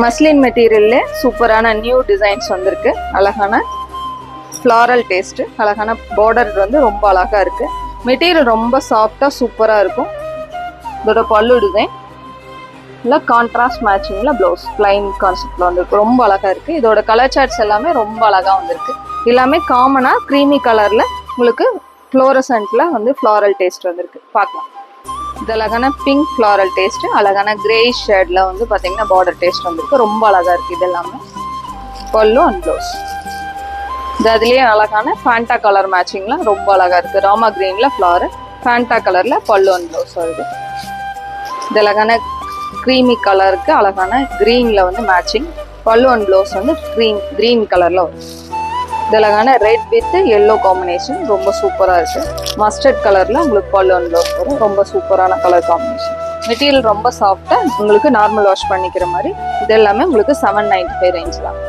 Muslin மெட்டீரியல்ல சூப்பரான new designs வந்திருக்கு. அழகான ஃப்ளாரல் டேஸ்ட், அழகான பார்டர் வந்து ரொம்ப அழகா இருக்கு. மெட்டீரியல் ரொம்ப சாஃப்டா சூப்பரா இருக்கும். இதோட பல்லு டிசைன் இல்லை கான்ட்ராஸ்ட் மேட்சிங்ல ப்ளவுஸ் பிளைன் கான்செப்ட்ல வந்திருக்கு. ரொம்ப அழகா இருக்கு. இதோட கலர் சார்ட்ஸ் எல்லாமே ரொம்ப அழகா வந்திருக்கு. எல்லாமே காமனா க்ரீமி கலர்ல உங்களுக்கு ஃப்ளோரசன்ட்ல வந்து ஃப்ளாரல் டேஸ்ட் வந்திருக்கு. பார்க்கலாம். இது அழகான பிங்க் ஃப்ளாரல் டேஸ்ட், அழகான கிரே ஷேட்ல வந்து பாத்தீங்கன்னா பார்டர் டேஸ்ட் வந்திருக்கு. ரொம்ப அழகா இருக்கு. இது எல்லாமே பல்லு அண்ட் ப்ளவுஸ். இது அதுலயே அழகான ஃபேண்டா கலர் மேட்சிங்ல ரொம்ப அழகா இருக்கு. ராமா கிரீன்ல ஃப்ளார், ஃபேண்டா கலர்ல பல்லு அண்ட் ப்ளவுஸ் வருது. இது அழகான க்ரீமி கலருக்கு அழகான கிரீன்ல வந்து மேட்சிங். பல்லு அண்ட் ப்ளவுஸ் வந்து கிரீன் கலர்ல வரும். இது அழகான ரெட் வித் எல்லோ காம்பினேஷன் ரொம்ப சூப்பரா இருக்கு. மஸ்டர்ட் கலர்ல உங்களுக்கு பல்லு அண்ட் ப்ளவுஸ் வரும். ரொம்ப சூப்பரான கலர் காம்பினேஷன். மெட்டீரியல் ரொம்ப சாஃப்டா உங்களுக்கு நார்மல் வாஷ் பண்ணிக்கிற மாதிரி. இது எல்லாமே உங்களுக்கு 795 ரேஞ்ச் தான்.